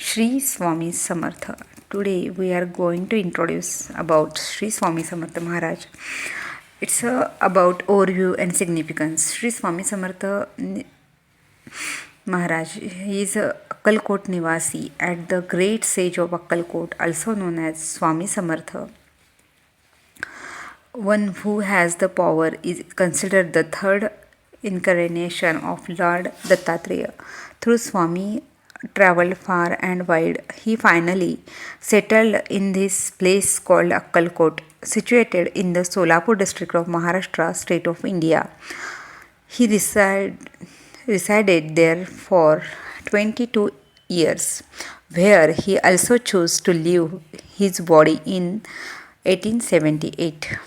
Shri Swami Samarth. Today we are going to introduce about Shri Swami Samarth Maharaj. It's about overview and significance. Shri Swami Samarth Maharaj, he is a Akkalkot Nivasi at the great sage of Akkalkot, also known as Swami Samartha. One who has the power is considered the third incarnation of Lord Dattatreya. Through Swami traveled far and wide, he finally settled in this place called Akkalkot, situated in the Solapur district of Maharashtra, state of India. He resided there for 22 years, where he also chose to leave his body in 1878.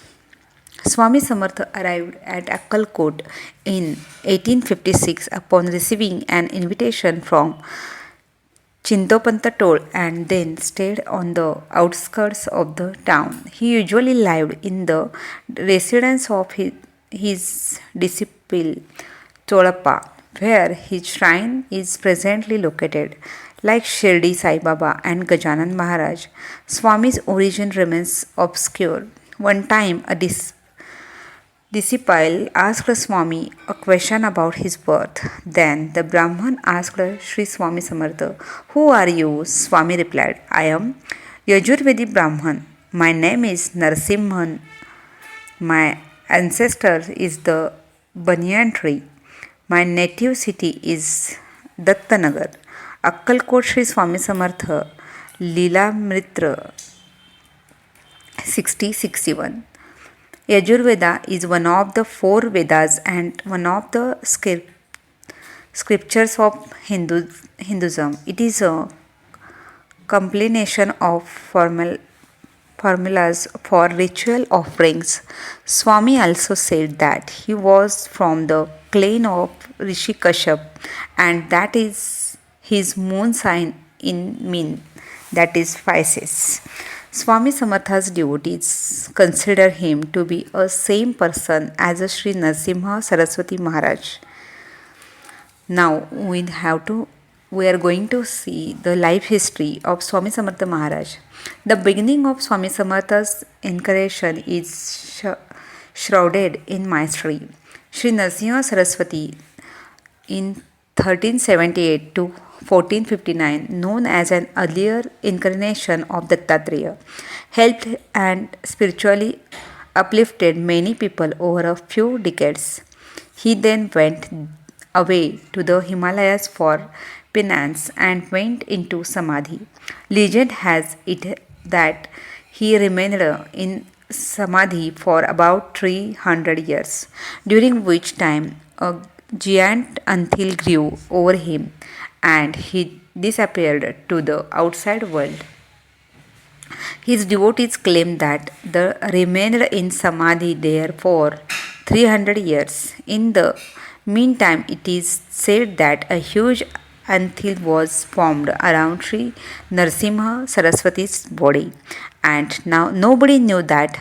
Swami Samartha arrived at Akkalkot in 1856 upon receiving an invitation from Chintopanta toll and then stayed on the outskirts of the town. He usually lived in the residence of his disciple Cholappa, where his shrine is presently located. Like Shirdi Sai Baba and Gajanan Maharaj, Swami's origin remains obscure. One time, a disciple asked Swami a question about his birth. Then the Brahman asked Sri Swami Samartha, "Who are you?" Swami replied, "I am Yajurvedi Brahman. My name is Narsimhan. My ancestor is the banyan tree. My native city is Dattanagar." Akkalkot Sri Swami Samartha Lila Mitra 6061. Yajurveda is one of the four Vedas and one of the scriptures of Hinduism. It is a compilation of formulas for ritual offerings. Swami also said that he was from the clan of Rishi Kashyap and that is his moon sign in Min, that is Pisces. Swami Samartha's devotees consider him to be a same person as a Sri Narasimha Saraswati Maharaj. Now we are going to see the life history of Swami Samartha Maharaj. The beginning of Swami Samartha's incarnation is shrouded in mystery. Sri Narasimha Saraswati in 1378 to 1459, known as an earlier incarnation of Dattatreya, helped and spiritually uplifted many people over a few decades. He then went away to the Himalayas for penance and went into Samadhi. Legend has it that he remained in Samadhi for about 300 years, during which time a giant anthil grew over him and he disappeared to the outside world. His devotees claim that the remained in Samadhi there for 300 years. In the meantime, it is said that a huge anthil was formed around Sri Narasimha Saraswati's body, and now nobody knew that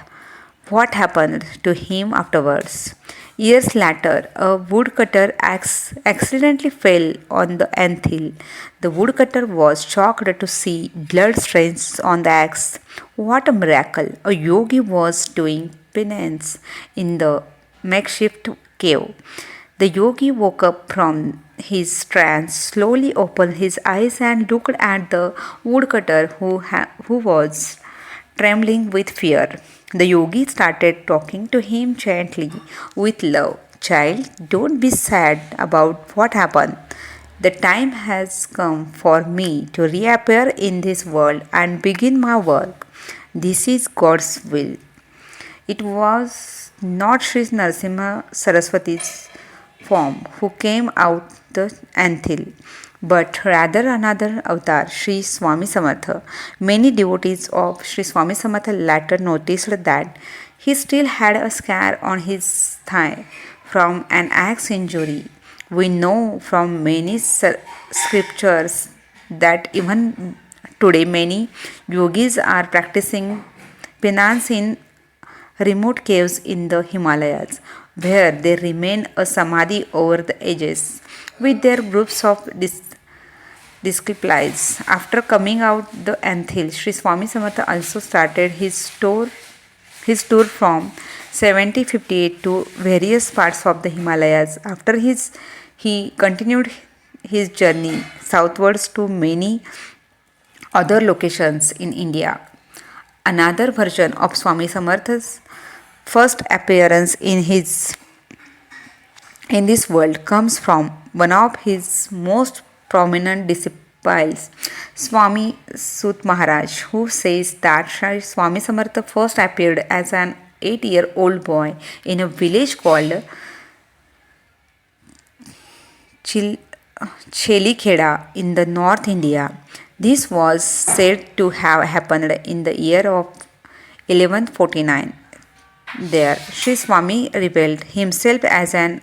what happened to him afterwards. Years later, a woodcutter axe accidentally fell on the anthil. The woodcutter was shocked to see blood stains on the axe. What a miracle! A yogi was doing penance in the makeshift cave. The yogi woke up from his trance, slowly opened his eyes, and looked at the woodcutter who was trembling with fear. The yogi started talking to him gently with love. "Child, don't be sad about what happened. The time has come for me to reappear in this world and begin my work. This is God's will." It was not Sri Narasimha Saraswati's form who came out the anthil, but rather another avatar, Sri Swami Samartha. Many devotees of Sri Swami Samartha later noticed that he still had a scar on his thigh from an axe injury. We know from many scriptures that even today many yogis are practicing penance in remote caves in the Himalayas, where they remain a samadhi over the ages with their groups of disciples. After coming out the Anthil, Sri Swami Samartha also started his tour from 1758 to various parts of the Himalayas. After he continued his journey southwards to many other locations in India. Another version of Swami Samartha's first appearance in this world comes from one of his most prominent disciples, Swami Sut Maharaj, who says that Shri Swami Samartha first appeared as an 8-year-old boy in a village called Chil- Chelikheda in the North India. This was said to have happened in the year of 1149. There, Sri Swami revealed himself as an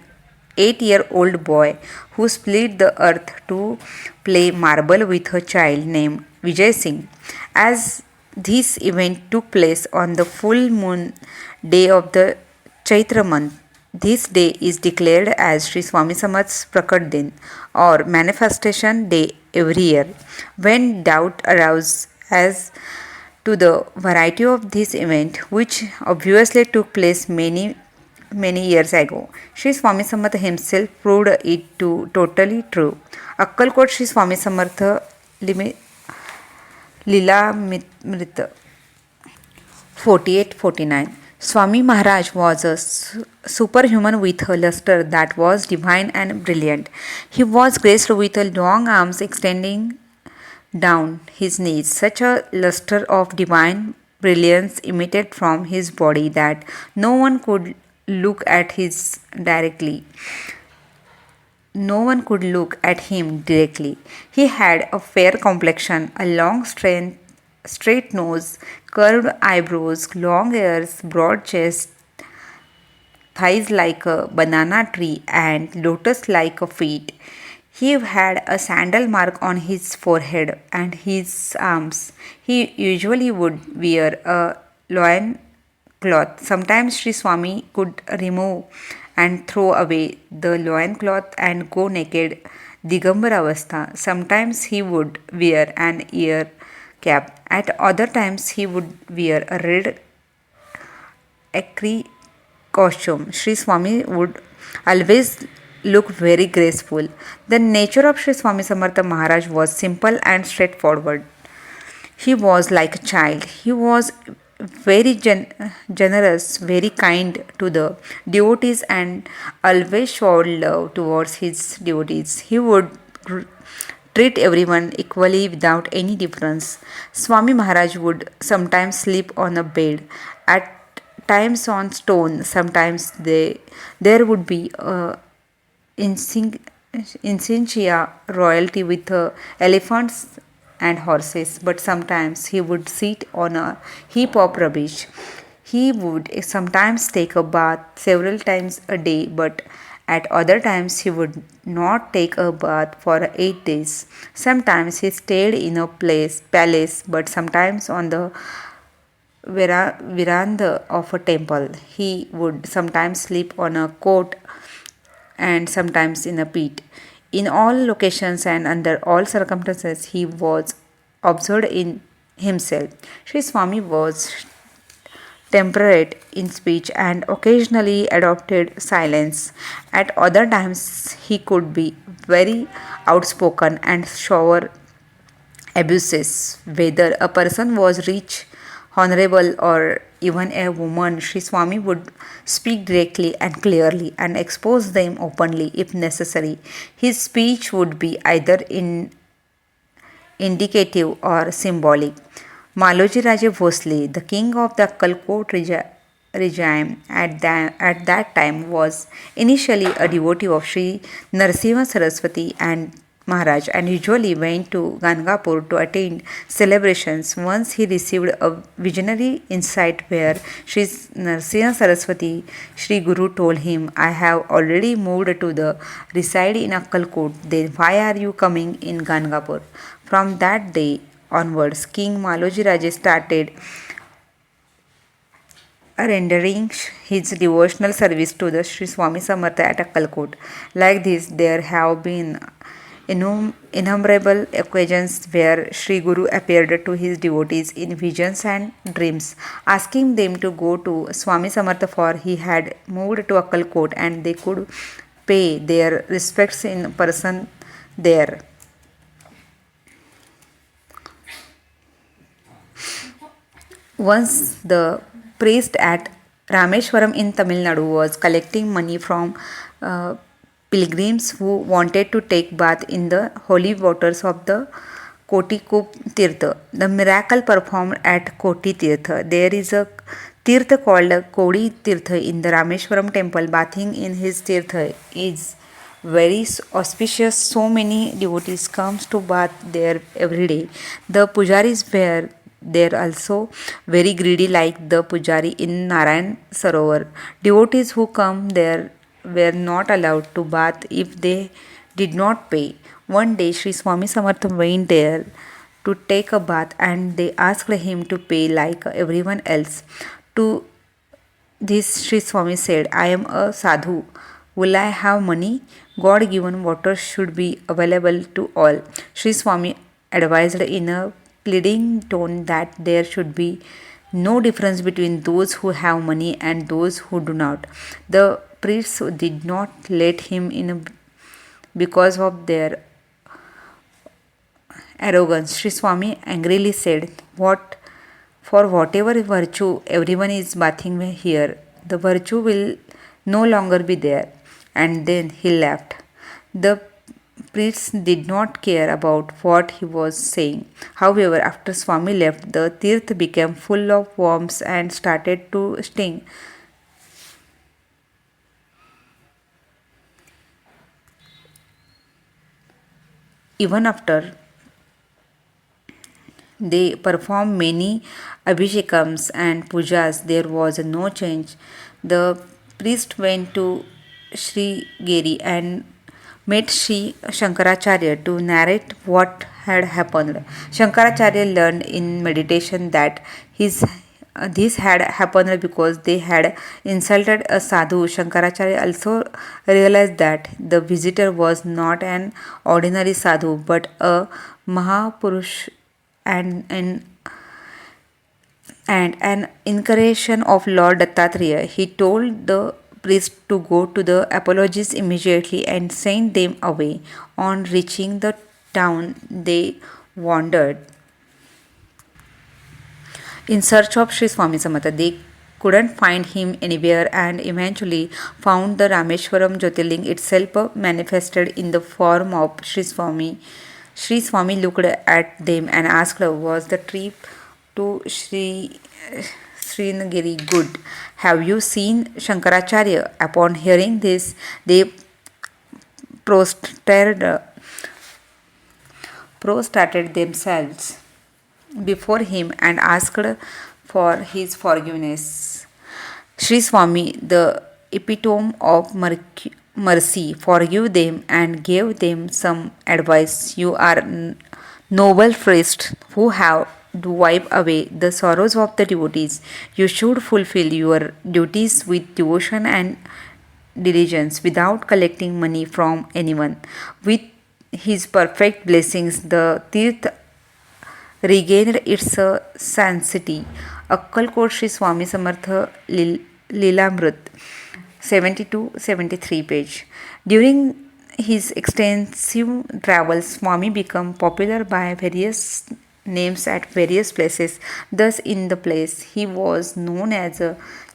8-year-old boy who split the earth to play marble with a child named Vijay Singh. As this event took place on the full moon day of the Chaitra month, this day is declared as Sri Swami Samarth's Prakat Din or Manifestation Day every year. When doubt arose as to the variety of this event, which obviously took place many years ago, Sri Swami Samartha himself proved it to totally true. Akkalkot Sri Swami Samartha Lila Mrit 48-49. Swami Maharaj was a superhuman with a luster that was divine and brilliant. He was graced with long arms extending down his knees, such a luster of divine brilliance emitted from his body that no one could look at his directly. No one could look at him directly. He had a fair complexion, a long straight nose, curved eyebrows, long ears, broad chest, thighs like a banana tree, and lotus like feet. He had a sandal mark on his forehead and his arms. He usually would wear a loin cloth. Sometimes Sri Swami could remove and throw away the loin cloth and go naked, Digambar Avastha. Sometimes he would wear an ear cap. At other times he would wear a red echri costume. Sri Swami would always look very graceful. The nature of Sri Swami Samartha Maharaj was simple and straightforward. He was like a child. He was very generous, very kind to the devotees, and always showed love towards his devotees. He would treat everyone equally without any difference. Swami Maharaj would sometimes sleep on a bed, at times on stone. Sometimes there would be a insignia royalty with elephants and horses, but sometimes he would sit on a heap of rubbish. He would sometimes take a bath several times a day, but at other times he would not take a bath for 8 days. Sometimes he stayed in a palace, but sometimes on the veranda of a temple. He would sometimes sleep on a coat and sometimes in a pit. In all locations and under all circumstances, he was observed in himself. Sri Swami was temperate in speech and occasionally adopted silence. At other times, he could be very outspoken and shower abuses. Whether a person was rich, honorable, or even a woman, Sri Swami would speak directly and clearly and expose them openly if necessary. His speech would be either indicative or symbolic. Maloji Raje Bhosle, the king of the Kalkot regime at that time, was initially a devotee of Sri Narasimha Saraswati and Maharaj and usually went to Ganagapur to attend celebrations. Once he received a visionary insight where Sri Narasimha Saraswati, Sri Guru, told him, I have already moved to the reside in Akkalkot, then why are you coming in Ganagapur? From that day onwards, King Maloji Raje started rendering his devotional service to the Sri Swami Samartha at Akkalkot. Like this, there have been Innumerable occasions where Sri Guru appeared to his devotees in visions and dreams, asking them to go to Swami Samartha for he had moved to Akkalkot and they could pay their respects in person there. Once the priest at Rameshwaram in Tamil Nadu was collecting money from uh, pilgrims who wanted to take bath in the holy waters of the Kotikup Tirtha. The miracle performed at Koti Tirtha. There is a Tirtha called Kodi Tirtha in the Rameshwaram temple. Bathing in his Tirtha is very auspicious. So many devotees comes to bath there every day. The pujaris were there also very greedy like the pujari in Narayan Sarovar. Devotees who come there were not allowed to bath if they did not pay. One day Sri Swami Samarth went there to take a bath and they asked him to pay like everyone else. To this Sri Swami said, I am a sadhu. Will I have money? God given water should be available to all. Sri Swami advised in a pleading tone that there should be no difference between those who have money and those who do not. The priests did not let him in because of their arrogance. Sri Swami angrily said, What for whatever virtue everyone is bathing here, the virtue will no longer be there. And then he left. The priests did not care about what he was saying. However, after Swami left, the tirth became full of worms and started to sting. Even after they performed many abhishekams and pujas. There was no change. The priest went to Sri Geri and met Sri Shankaracharya to narrate what had happened. Shankaracharya learned in meditation that this had happened because they had insulted a sadhu. Shankaracharya also realized that the visitor was not an ordinary sadhu but a Mahapurush and an incarnation of Lord Dattatreya. He told the priest to go to the apologists immediately and send them away. On reaching the town, they wandered in search of Sri Swami Samartha. They couldn't find him anywhere and eventually found the Rameshwaram Jyotirling itself manifested in the form of Sri Swami. Sri Swami looked at them and asked, Was the trip to Srinagiri good? Have you seen Shankaracharya? Upon hearing this, they prostrated, prostrated themselves before him and asked for his forgiveness. Sri Swami, the epitome of mercy, forgave them and gave them some advice. You are noble priests who have to wipe away the sorrows of the devotees. You should fulfill your duties with devotion and diligence without collecting money from anyone. With his perfect blessings, the Tirth regained its sanctity. Akkalkot Sri Swami Samarth Lilamrit 72-73 page. During his extensive travels, Swami became popular by various names at various places. Thus, in the place he was known as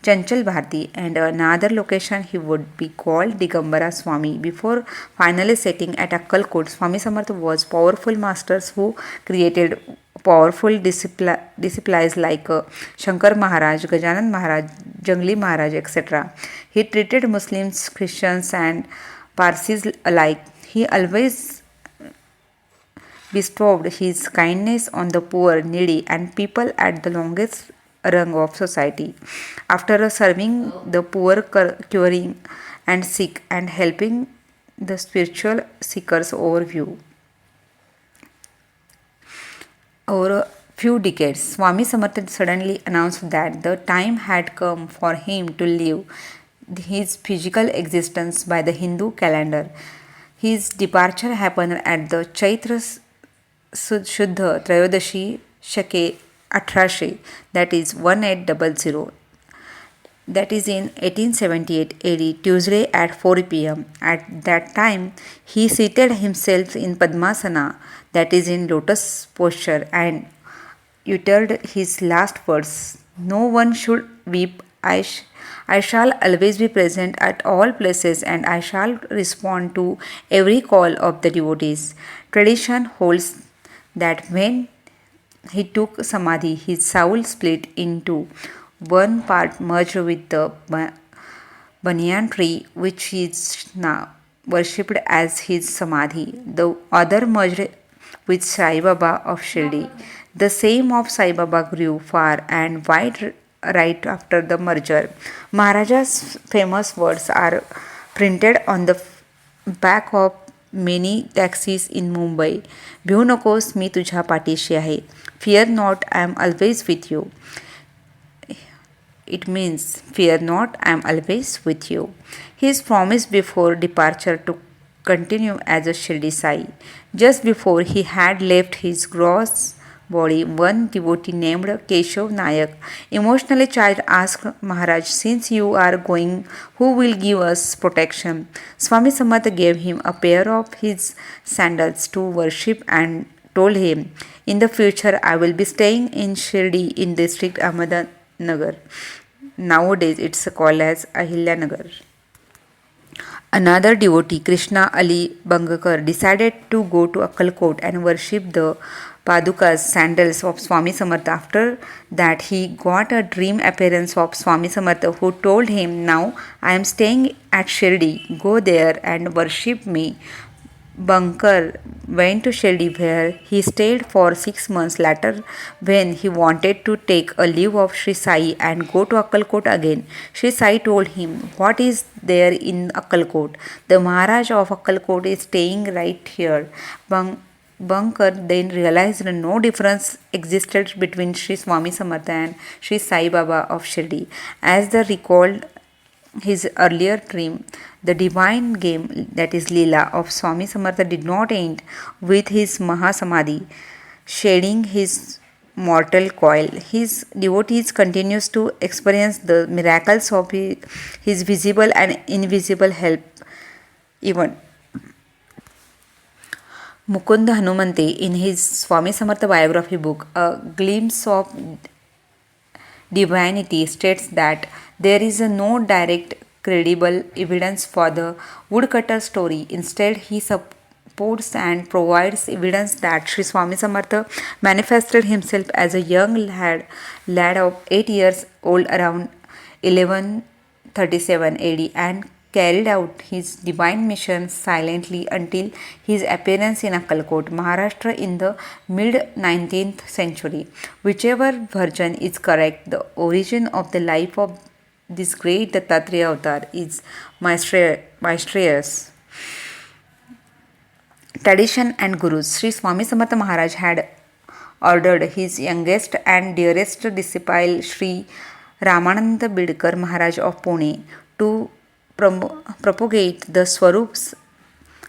Chanchal Bharti, and another location he would be called Digambara Swami. Before finally setting at Akkalkot, Swami Samarth was powerful masters who created powerful disciples like Shankar Maharaj, Gajanan Maharaj, Jangli Maharaj, etc. He treated Muslims, Christians, and Parsis alike. He always bestowed his kindness on the poor, needy, and people at the longest rung of society. After serving the poor, curing and sick, and helping the spiritual seekers overview. Over a few decades, Swami Samarth suddenly announced that the time had come for him to live his physical existence by the Hindu calendar. His departure happened at the Chaitra Shuddha Trayodashi Shake 1800, that is 1800, that is in 1878 AD, Tuesday at 4 pm. At that time, he seated himself in Padmasana, that is in lotus posture, and uttered his last words: "No one should weep. I shall always be present at all places, and I shall respond to every call of the devotees." Tradition holds that when he took samadhi, his soul split into one part merged with the banyan tree, which is now worshipped as his samadhi. The other merged with Sai Baba of Shirdi. The same of Sai Baba grew far and wide right after the merger. Maharaja's famous words are printed on the back of many taxis in Mumbai. भिऊ नकोस मी तुझ्या पाठीशी आहे. Fear not, I am always with you. It means, fear not, I am always with you. His promise before departure to continue as a Shirdi Sai. Just before he had left his gross body, one devotee named Keshav Nayak, emotionally charged, asked Maharaj, "Since you are going, who will give us protection?" Swami Samarth gave him a pair of his sandals to worship and told him, "In the future, I will be staying in Shirdi in district Ahmednagar. Nowadays, it's called as Ahilyanagar." Another devotee, Krishna Ali Bangakar, decided to go to Akkalkot and worship the Padukas, sandals of Swami Samarth. After that, he got a dream appearance of Swami Samarth, who told him, "Now I am staying at Shirdi. Go there and worship me." Bankar went to Shirdi, where he stayed for 6 months. Later, when he wanted to take a leave of Sri Sai and go to Akkalkot again, Sri Sai told him, "What is there in Akkalkot? The Maharaj of Akkalkot is staying right here." Bankar then realized no difference existed between Sri Swami Samarth and Sri Sai Baba of Shirdi. As the recalled his earlier dream, the divine game, that is Lila, of Swami Samartha did not end with his Mahasamadhi, shedding his mortal coil. His devotees continues to experience the miracles of his visible and invisible help. Even Mukunda Hanumante, in his Swami Samartha biography book, A Glimpse of Divinity, states that there is no direct credible evidence for the woodcutter story. Instead, he supports and provides evidence that Sri Swami Samartha manifested himself as a young lad of 8 years old around 1137 AD and carried out his divine mission silently until his appearance in Akkalkot, Maharashtra in the mid-19th century. Whichever version is correct, the origin of the life of this great Dattatreya avatar is mysterious. Tradition and Gurus. Sri Swami Samartha Maharaj had ordered his youngest and dearest disciple Sri Ramananda Bidkar Maharaj of Pune to propagate the Swarup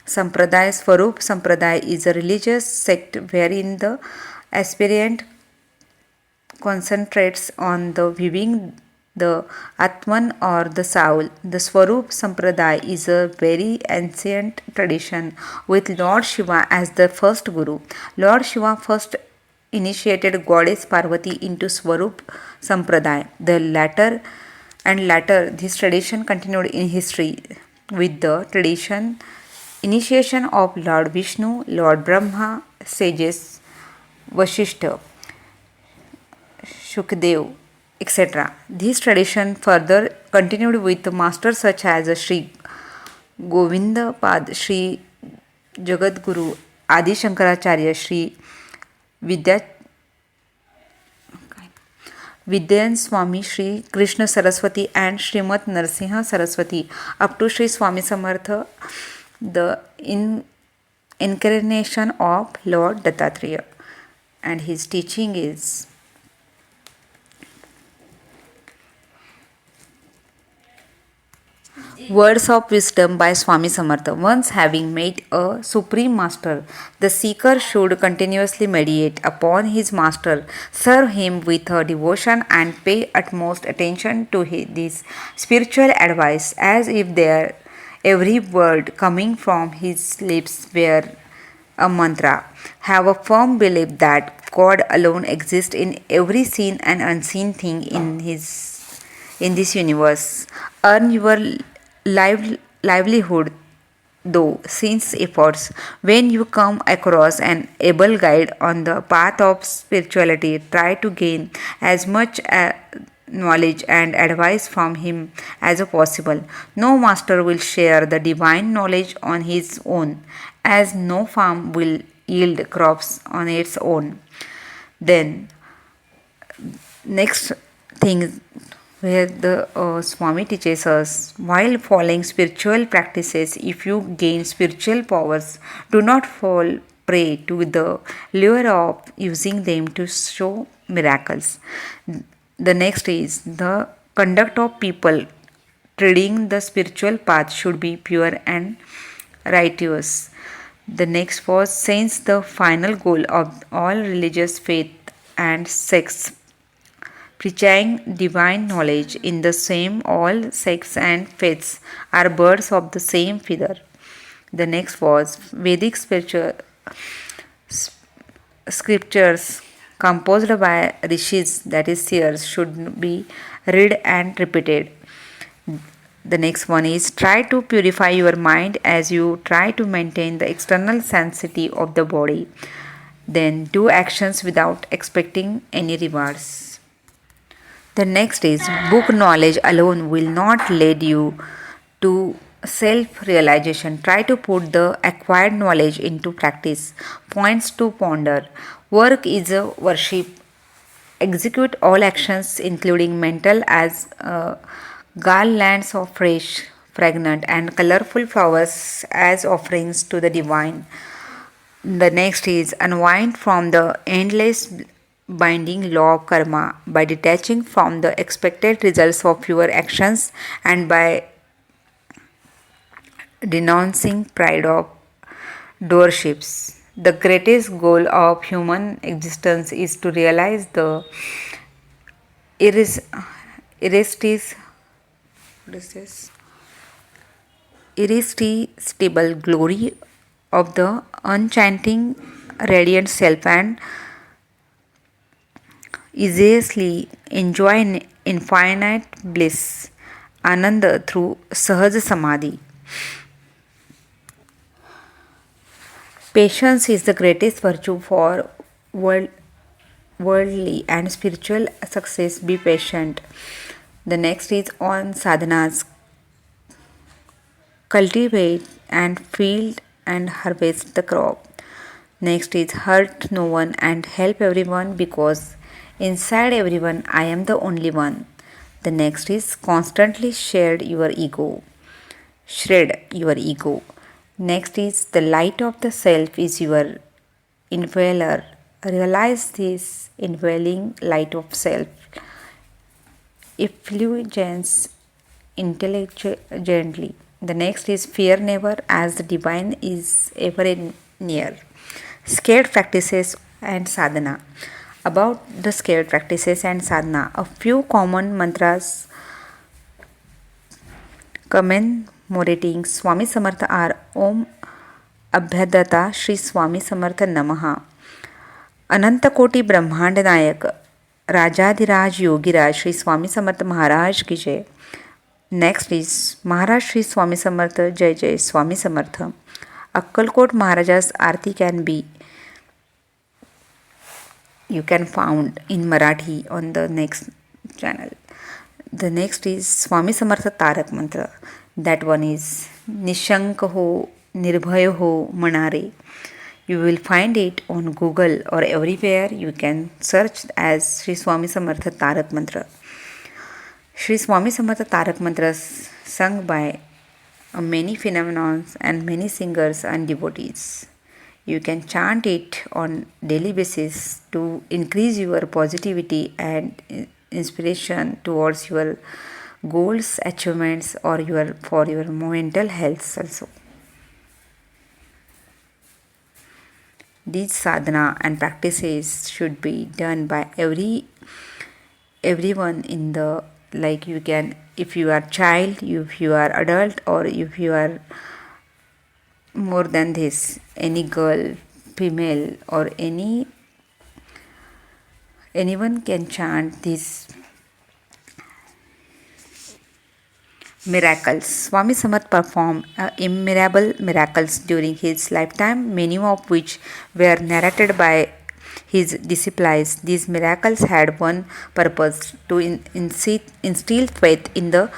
Sampradaya. Swarup Sampradaya is a religious sect wherein the aspirant concentrates on the viewing the Atman or the soul. The Swarup Sampradaya is a very ancient tradition with Lord Shiva as the first Guru. Lord Shiva first initiated Goddess Parvati into Swarup Sampradaya. Later, this tradition continued in history with the tradition initiation of Lord Vishnu, Lord Brahma, sages Vashishta, Shukdev, etc. This tradition further continued with masters such as Sri Govindapad, Sri Jagadguru, Adi Shankaracharya, Sri Vidyan Swami, Sri Krishna Saraswati, and Srimat Narsimha Saraswati, up to Sri Swami Samartha, the incarnation of Lord Dattatreya. And his teaching is Words of Wisdom by Swami Samarth. Once having met a supreme master, the seeker should continuously meditate upon his master, serve him with a devotion, and pay utmost attention to this spiritual advice as if every word coming from his lips were a mantra. Have a firm belief that God alone exists in every seen and unseen thing in this universe. Earn your livelihood though since efforts. When you come across an able guide on the path of spirituality, try to gain as much knowledge and advice from him as possible. No master will share the divine knowledge on his own, as no farm will yield crops on its own. Then next thing where the Swami teaches us, while following spiritual practices, if you gain spiritual powers, do not fall prey to the lure of using them to show miracles. The next is the conduct of people treading the spiritual path should be pure and righteous. The next was, since the final goal of all religious faith and sects preaching divine knowledge in the same, all sects and faiths are birds of the same feather. The next was Vedic spiritual scriptures composed by rishis, that is seers, should be read and repeated. The next one is, try to purify your mind as you try to maintain the external sanctity of the body. Then do actions without expecting any rewards. The next is, book knowledge alone will not lead you to self realization. Try to put the acquired knowledge into practice. Points to ponder. Work is a worship. Execute all actions, including mental, as garlands of fresh, fragrant, and colorful flowers as offerings to the divine. The next is, unwind from the endless binding law of karma by detaching from the expected results of your actions and by denouncing pride of doorships. The greatest goal of human existence is to realize the iris- iristis- what is this? Irresistible glory of the enchanting radiant self and easily enjoy infinite bliss, ananda, through sahaj samadhi. Patience is the greatest virtue for world, worldly and spiritual success. Be patient. The next is on sadhanas. Cultivate and field and harvest the crop. Next is hurt no one and help everyone because inside everyone I am the only one. The next is constantly shred your ego. Next is the light of the self is your invaler. Realize this invaling light of self. Effulgence intelligently. The next is fear never, as the divine is ever near. Scared practices and sadhana. About the scared practices and sadhana, a few common mantras commemorating Swami Samartha are Om Abhyadata Shri Swami Samartha Namaha, Anantakoti Brahmand Nayak Rajadhiraj Yogiraj Shri Swami Samartha Maharaj Ki Jai. Next is Maharaj Shri Swami Samartha Jai Jai Swami Samartha. Akkalkot Maharaja's Aarti can be you can found in Marathi on the next channel. The next is Swami Samartha Tarak Mantra. That one is Nishank ho, Nirbhay ho, Manare. You will find it on Google or everywhere. You can search as Sri Swami Samartha Tarak Mantra. Sri Swami Samartha Tarak Mantra sung by many phenomena and many singers and devotees. You can chant it on daily basis to increase your positivity and inspiration towards your goals, achievements, or your mental health also. These sadhana and practices should be done by everyone in the, like, you can, if you are child, if you are adult, or if you are more than this, any girl, female, or anyone can chant these miracles. Swami Samarth performed immeasurable miracles during his lifetime, many of which were narrated by his disciples. These miracles had one purpose: to instill faith in the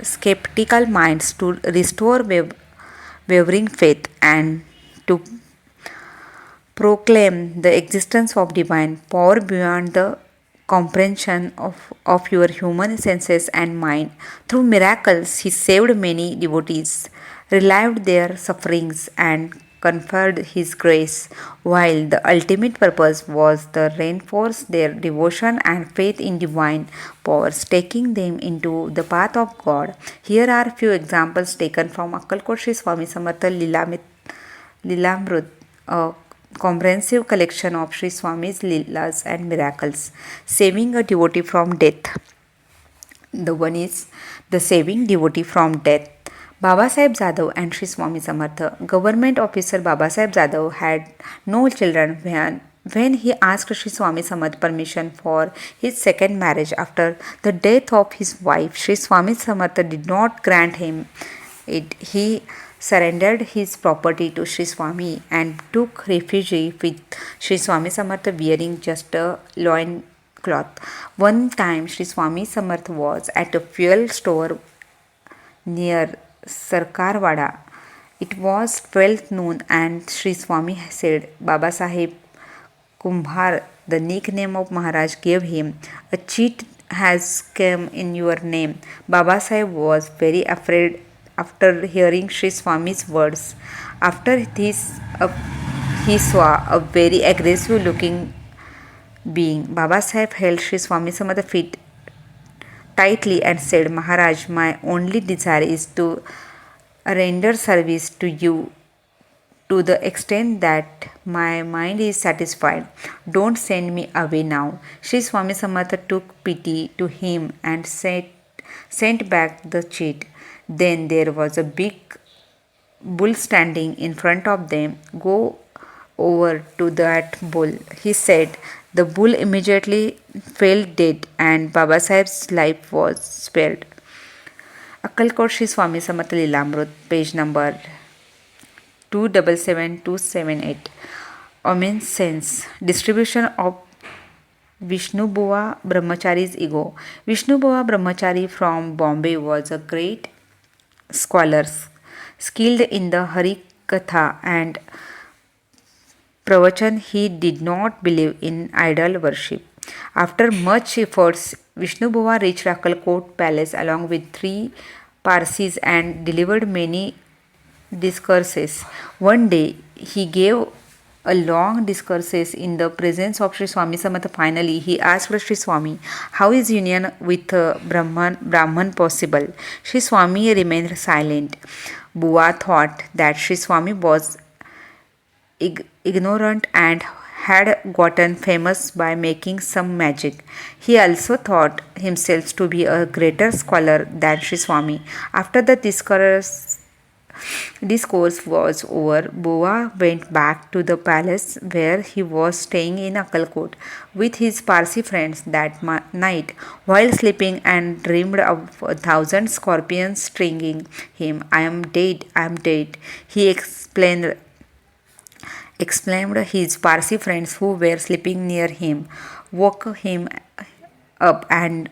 skeptical minds, to restore wavering faith, and to proclaim the existence of divine power beyond the comprehension of your human senses and mind. Through miracles, he saved many devotees, relieved their sufferings, and conferred his grace, while the ultimate purpose was to reinforce their devotion and faith in divine powers, taking them into the path of God. Here are few examples taken from Akkalkot Sri Swami Samartha Lilamrut, a comprehensive collection of Sri Swami's Leelas and miracles. Saving a devotee from death. The one is the saving devotee from death. Baba Sahib Jadhav and Sri Swami Samartha. Government officer Baba Sahib Jadhav had no children when he asked Sri Swami Samarth permission for his second marriage after the death of his wife. Sri Swami Samartha did not grant him it. He surrendered his property to Sri Swami and took refuge with Sri Swami Samartha wearing just a loin cloth. One time Sri Swami Samartha was at a fuel store near Sarkarwada. It was 12th noon and Sri Swami said, Baba Sahib Kumbhar, the nickname of Maharaj, gave him, a cheat has come in your name. Baba Sahib was very afraid after hearing Sri Swami's words. After this, he saw a very aggressive looking being. Baba Sahib held Sri Swami Samartha's feet tightly and said, Maharaj, my only desire is to render service to you to the extent that my mind is satisfied. Don't send me away now. Sri Swami Samartha took pity to him and sent back the cheat. Then there was a big bull standing in front of them. Go over to that bull, he said. The bull immediately fell dead and Baba Sahib's life was spared. Akkalkot Sri Swami Samarth Lilamrut, page number 277278. Omens sense. Distribution of Vishnu Bua Brahmachari's ego. Vishnu Bua Brahmachari from Bombay was a great scholar, skilled in the Hari Katha and Pravachan. He did not believe in idol worship. After much efforts, Vishnu Bua reached Akkalkot Palace along with 3 Parsis and delivered many discourses. One day, he gave a long discourses in the presence of Sri Swami Samartha. Finally, he asked Sri Swami, how is union with Brahman possible? Sri Swami remained silent. Bua thought that Sri Swami was ignorant and had gotten famous by making some magic. He also thought himself to be a greater scholar than Sri Swami. After the discourse was over, Bua went back to the palace where he was staying in Akkalkot with his Parsi friends that night. While sleeping, and dreamed of 1,000 scorpions stinging him. I am dead, I am dead, he exclaimed. His Parsi friends who were sleeping near him woke him up and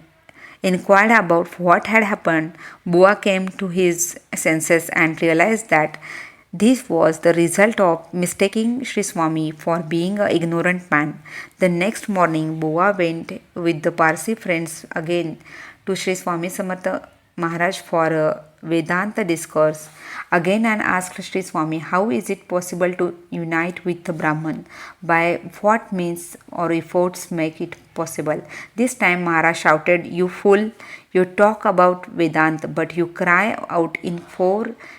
inquired about what had happened. Bua came to his senses and realized that this was the result of mistaking Sri Swami for being an ignorant man. The next morning, Bua went with the Parsi friends again to Sri Swami Samartha Maharaj for a Vedanta discourse again and asked Sri Swami, how is it possible to unite with the Brahman? By what means or efforts make it possible. This time Maharaj shouted, "You fool! You talk about Vedant, but you cry out in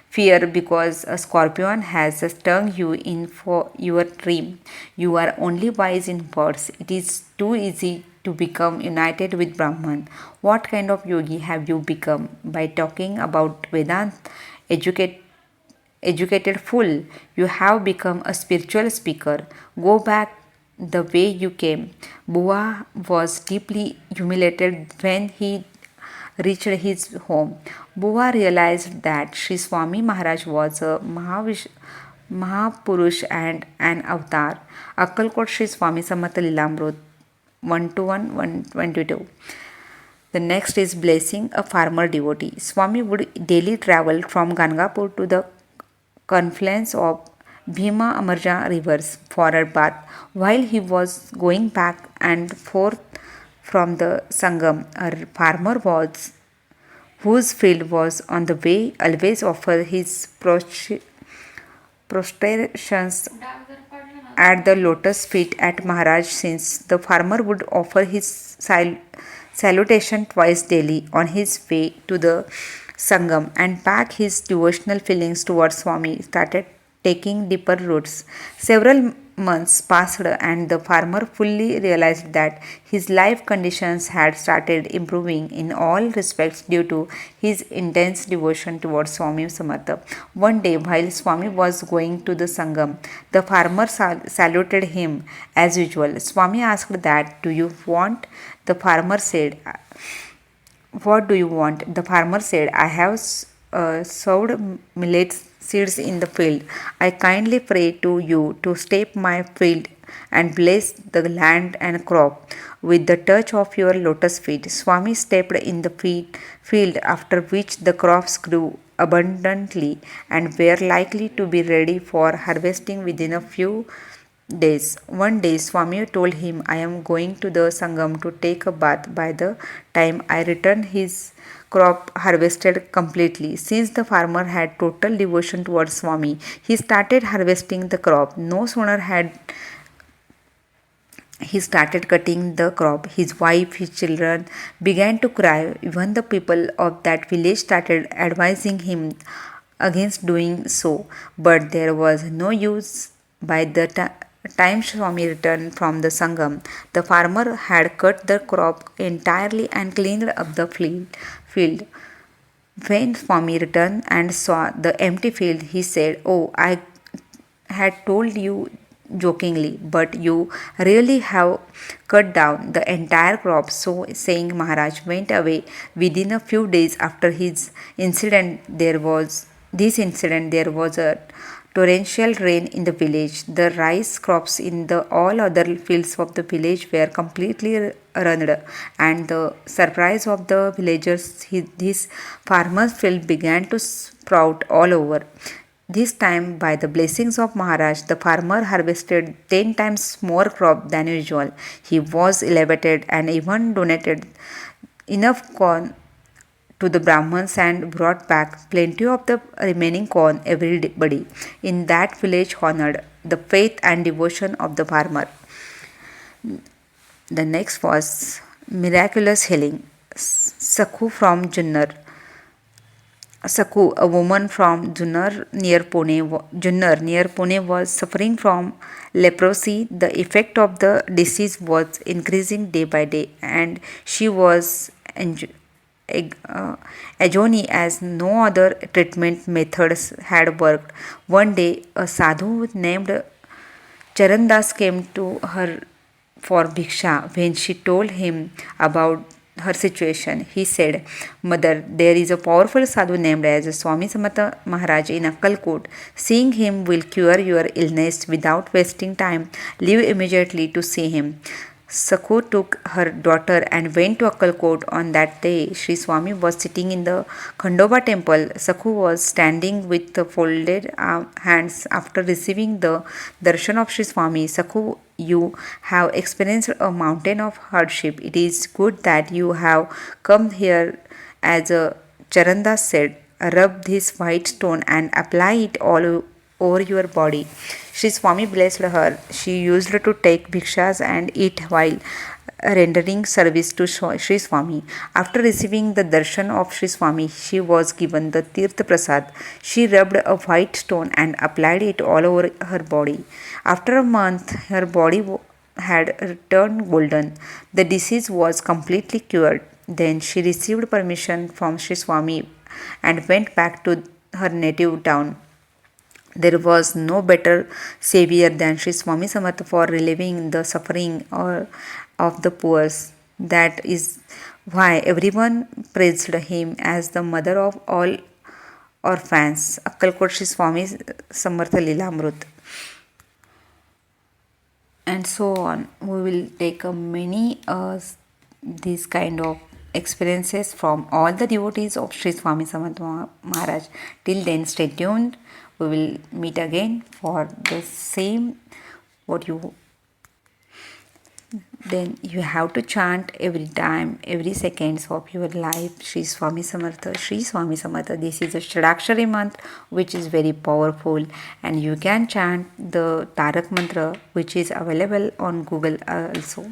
fear because a scorpion has stung you in for your dream. You are only wise in words. It is too easy to become united with Brahman. What kind of yogi have you become by talking about Vedant? Educate Educated fool, you have become a spiritual speaker. Go back the way you came." Bua was deeply humiliated when he reached his home. Bua realized that Sri Swami Maharaj was a Mahapurush and an avatar. Akkalkot Sri Swami Samarth Lilamrut 1 to 1, 122. The next is blessing a farmer devotee. Swami would daily travel from Gangapur to the confluence of Bhima Amarja rivers for a bath. While he was going back and forth from the Sangam, a farmer was whose field was on the way always offered his prostrations at the lotus feet at Maharaj, since the farmer would offer his salutation twice daily on his way to the Sangam and back. His devotional feelings towards Swami started taking deeper roots. Several months passed and the farmer fully realized that his life conditions had started improving in all respects due to his intense devotion towards Swami Samartha. One day, while Swami was going to the Sangam, the farmer saluted him as usual. Swami asked that, "Do you want?" The farmer said, "What do you want?" The farmer said, "I have sowed millet seeds in the field. I kindly pray to you to step my field and bless the land and crop with the touch of your lotus feet." Swami stepped in the field, after which the crops grew abundantly and were likely to be ready for harvesting within a few days. One day Swami told him, "I am going to the Sangam to take a bath. By the time I return, his crop harvested completely." Since the farmer had total devotion towards Swami, he started harvesting the crop. No sooner had he started cutting the crop, his wife, his children began to cry. Even the people of that village started advising him against doing so, but there was no use. By the time Swami returned from the Sangam, the farmer had cut the crop entirely and cleaned up the field. When Swami returned and saw the empty field, he said, "Oh, I had told you jokingly, but you really have cut down the entire crop." So saying, Maharaj went away. Within a few days after this incident, there was a torrential rain in the village. The rice crops in the all other fields of the village were completely ruined, and the surprise of the villagers, this farmer's field began to sprout all over. This time, by the blessings of Maharaj, the farmer harvested 10 times more crop than usual. He was elevated and even donated enough corn to the Brahmins and brought back plenty of the remaining corn. Everybody in that village honored the faith and devotion of the farmer. The next was miraculous healing. Sakhu from Junnar. Sakhu, a woman from Junnar near Pune, was suffering from leprosy. The effect of the disease was increasing day by day, and she was agony as no other treatment methods had worked. One day, a sadhu named Charandas came to her for bhiksha. When she told him about her situation, he said, "Mother, there is a powerful sadhu named as Swami Samarth Maharaj in Akkalkot. Seeing him will cure your illness without wasting time. Leave immediately to see him." Sakhu took her daughter and went to Akkalkot. On that day, Sri Swami was sitting in the Khandoba temple. Sakhu was standing with folded hands after receiving the darshan of Sri Swami. "Sakhu, you have experienced a mountain of hardship. It is good that you have come here." As Charandas said, "Rub this white stone and apply it all over your body. Sri Swami blessed her. She used to take bhikshas and eat while rendering service to Sri Swami. After receiving the darshan of Sri Swami, she was given the Tirth Prasad. She rubbed a white stone and applied it all over her body. After a month, her body had turned golden. The disease was completely cured. Then she received permission from Sri Swami and went back to her native town. There was no better savior than Sri Swami Samarth for relieving the suffering of the poor. That is why everyone praised him as the mother of all orphans. Akkalkot Sri Swami Samarth Lila Amrut. And so on. We will take many these kind of experiences from all the devotees of Sri Swami Samarth Maharaj. Till then, stay tuned. We will meet again for the same what you. Then you have to chant every time, every seconds of your life, Sri Swami Samartha, Sri Swami Samartha. This is a Shadakshari mantra which is very powerful, and you can chant the Tarak mantra which is available on Google also.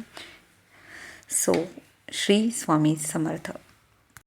So, Sri Swami Samartha.